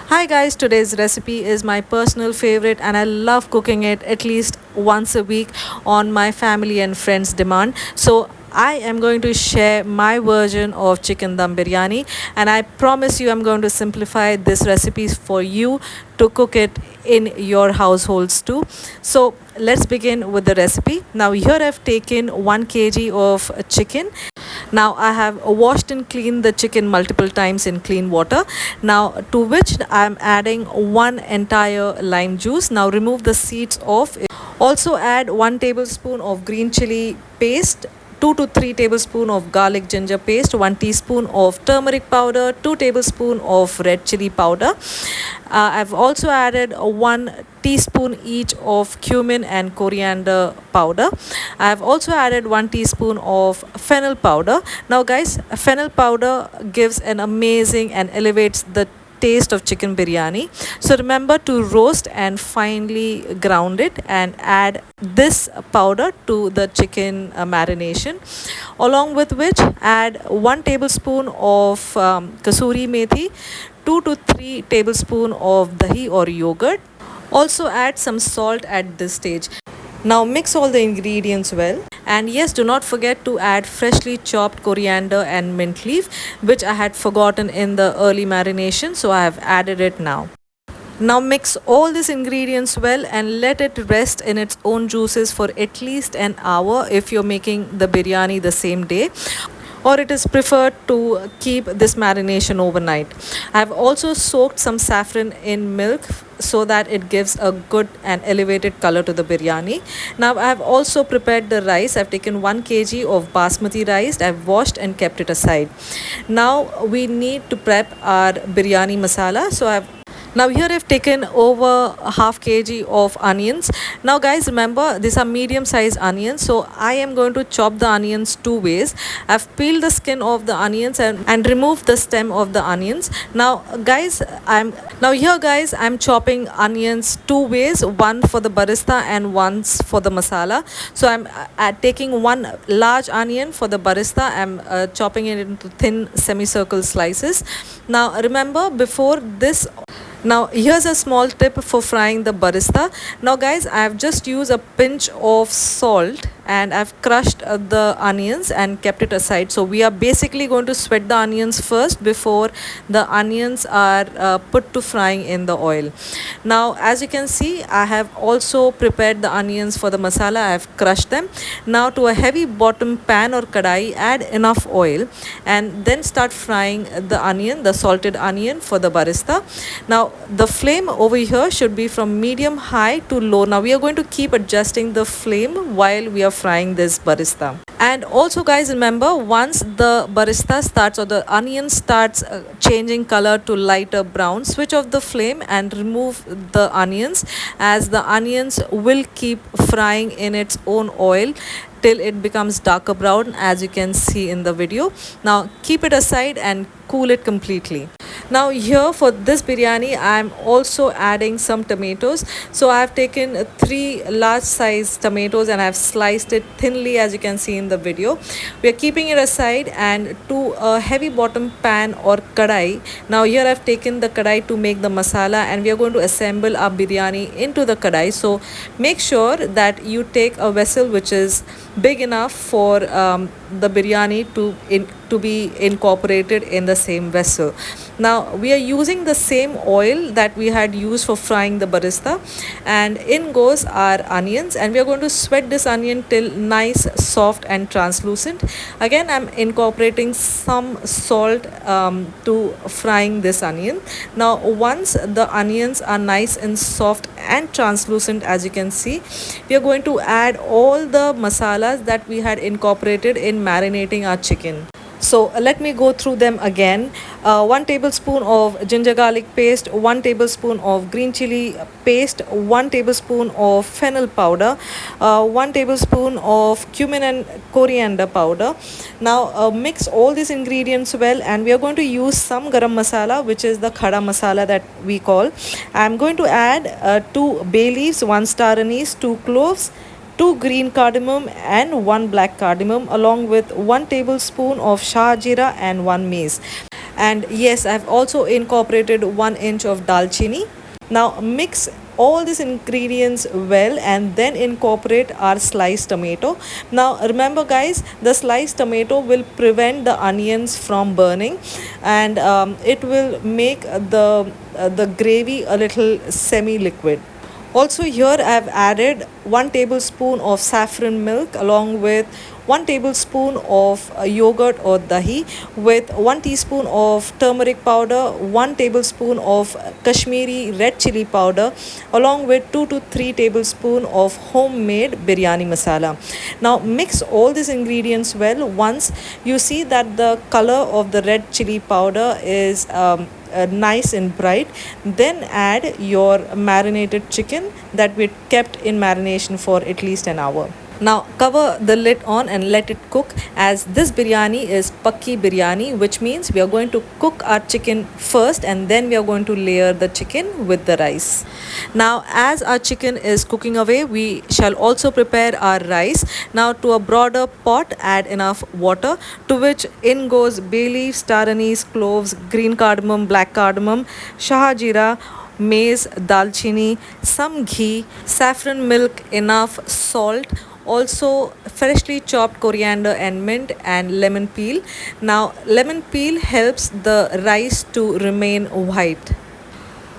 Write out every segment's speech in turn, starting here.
Hi guys, today's recipe is my personal favorite and I love cooking it at least once a week on my family and friends' demand. So I am going to share my version of chicken dum biryani, and I promise you I'm going to simplify this recipe for you to cook it in your households too. So let's begin with the recipe. Now here I've taken 1 kg of chicken. Now I have washed and cleaned the chicken multiple times in clean water. Now to which I'm adding 1 entire lime juice. Now remove the seeds off. Also add 1 tablespoon of green chili paste, 2 to 3 tablespoon of garlic ginger paste, 1 teaspoon of turmeric powder, 2 tablespoon of red chili powder. I've also added 1 teaspoon each of cumin and coriander powder. I've also added 1 teaspoon of fennel powder. Now guys, fennel powder gives an amazing and elevates the taste of chicken biryani. So remember to roast and finely ground it and add this powder to the chicken marination, along with which add 1 tablespoon of kasuri methi, 2 to 3 tablespoon of dahi or yogurt. Also add some salt at this stage. Now mix all the ingredients well, and yes, do not forget to add freshly chopped coriander and mint leaf, which I had forgotten in the early marination, so I have added it now. Now mix all these ingredients well and let it rest in its own juices for at least an hour if you're making the biryani the same day, or it is preferred to keep this marination overnight. I have also soaked some saffron in milk so that it gives a good and elevated color to the biryani. Now I have also prepared the rice. I've taken 1 kg of basmati rice. I've washed and kept it aside. Now we need to prep our biryani masala. Now here I've taken over half kg of onions. Now guys, remember these are medium sized onions, so I am going to chop the onions two ways. I've peeled the skin of the onions and removed the stem of the onions. Now guys, I'm chopping onions two ways, one for the barista and one for the masala. So I'm taking 1 large onion for the barista. I'm chopping it into thin semicircle slices. Now remember, before this, now here's a small tip for frying the barista. Now guys, I have just used a pinch of salt and I've crushed the onions and kept it aside. So we are basically going to sweat the onions first before the onions are put to frying in the oil. Now as you can see, I have also prepared the onions for the masala. I have crushed them. Now to a heavy bottom pan or kadai, add enough oil and then start frying the salted onion for the barista. Now the flame over here should be from medium high to low. Now we are going to keep adjusting the flame while we are frying this barista. And also guys, remember, once the barista starts or the onion starts changing color to lighter brown, switch off the flame and remove the onions, as the onions will keep frying in its own oil till it becomes darker brown, as you can see in the video. Now keep it aside and cool it completely. Now here for this biryani, I am also adding some tomatoes. So I have taken 3 large size tomatoes and I have sliced it thinly, as you can see in the video. We are keeping it aside, and to a heavy bottom pan or kadai. Now here I have taken the kadai to make the masala, and we are going to assemble our biryani into the kadai. So make sure that you take a vessel which is big enough for the biryani to be incorporated in the same vessel. Now we are using the same oil that we had used for frying the barista, and in goes our onions, and we are going to sweat this onion till nice, soft and translucent. Again, I'm incorporating some salt to frying this onion. Now once the onions are nice and soft and translucent, as you can see, we are going to add all the masalas that we had incorporated in marinating our chicken. So let me go through them again. 1 tablespoon of ginger garlic paste, 1 tablespoon of green chili paste, 1 tablespoon of fennel powder, 1 tablespoon of cumin and coriander powder. Now mix all these ingredients well, and we are going to use some garam masala, which is the khada masala that we call. I am going to add 2 bay leaves, 1 star anise, 2 cloves, 2 green cardamom and 1 black cardamom, along with 1 tablespoon of shah jeera and 1 mace. And yes, I've also incorporated 1 inch of dalchini. Now mix all these ingredients well and then incorporate our sliced tomato. Now remember guys, the sliced tomato will prevent the onions from burning, and it will make the gravy a little semi liquid. Also here I have added 1 tablespoon of saffron milk along with 1 tablespoon of yogurt or dahi, with 1 teaspoon of turmeric powder, 1 tablespoon of Kashmiri red chili powder, along with 2 to 3 tablespoon of homemade biryani masala. Now mix all these ingredients well. Once you see that the color of the red chili powder is nice and bright, then add your marinated chicken that we kept in marination for at least an hour. Now cover the lid on and let it cook, as this biryani is pakki biryani, which means we are going to cook our chicken first and then we are going to layer the chicken with the rice. Now as our chicken is cooking away, we shall also prepare our rice. Now to a broader pot, add enough water, to which in goes bay leaf, star anise, cloves, green cardamom, black cardamom, shahajira, maize, dalchini, some ghee, saffron milk, enough salt, also freshly chopped coriander and mint, and lemon peel. Now lemon peel helps the rice to remain white.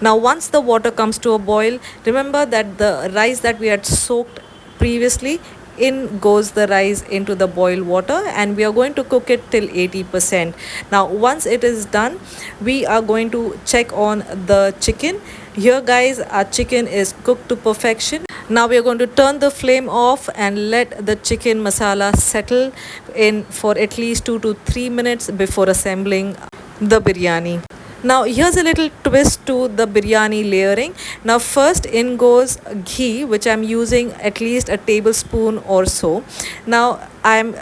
Now once the water comes to a boil, remember that the rice that we had soaked previously, in goes the rice into the boiled water, and we are going to cook it till 80%. Now once it is done, we are going to check on the chicken. Here guys, our chicken is cooked to perfection. Now we are going to turn the flame off and let the chicken masala settle in for at least 2 to 3 minutes before assembling the biryani. Now here's a little twist to the biryani layering. Now first in goes ghee, which I'm using at least a tablespoon or so. Now I'm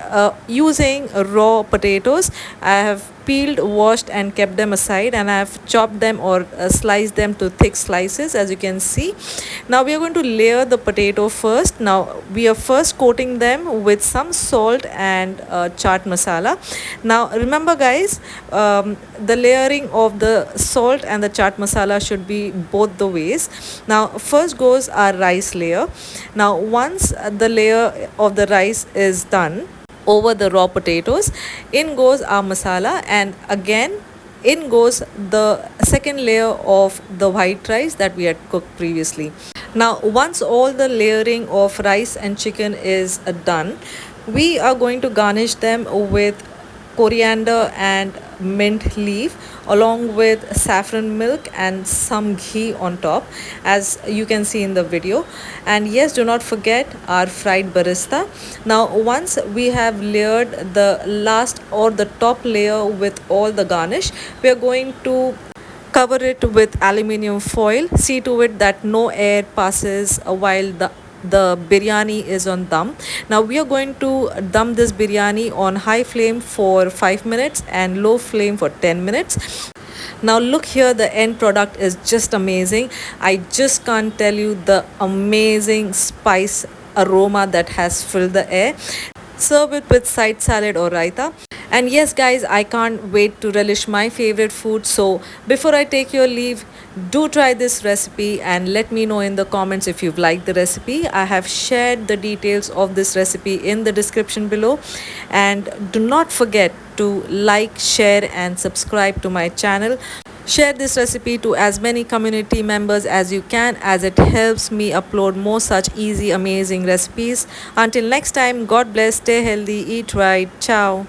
using raw potatoes. I have peeled, washed and kept them aside, and I have chopped them or sliced them to thick slices, as you can see. Now we are going to layer the potato first. Now we are first coating them with some salt and chaat masala. Now remember guys, the layering of the salt and the chaat masala should be both the ways. Now first goes our rice layer. Now once the layer of the rice is done over the raw potatoes, in goes our masala, and again in goes the second layer of the white rice that we had cooked previously. Now once all the layering of rice and chicken is done, we are going to garnish them with coriander and mint leaf, along with saffron milk and some ghee on top, as you can see in the video. And yes, do not forget our fried barista. Now once we have layered the last or the top layer with all the garnish, we are going to cover it with aluminium foil. See to it that no air passes while the biryani is on dum. Now we are going to dum this biryani on high flame for 5 minutes and low flame for 10 minutes. Now look here, the end product is just amazing. I just can't tell you the amazing spice aroma that has filled the air. Serve it with side salad or raita. And yes guys, I can't wait to relish my favorite food. So before I take your leave, do try this recipe and let me know in the comments if you've liked the recipe. I have shared the details of this recipe in the description below. And do not forget to like, share and subscribe to my channel. Share this recipe to as many community members as you can, as it helps me upload more such easy, amazing recipes. Until next time, God bless, stay healthy, eat right, ciao.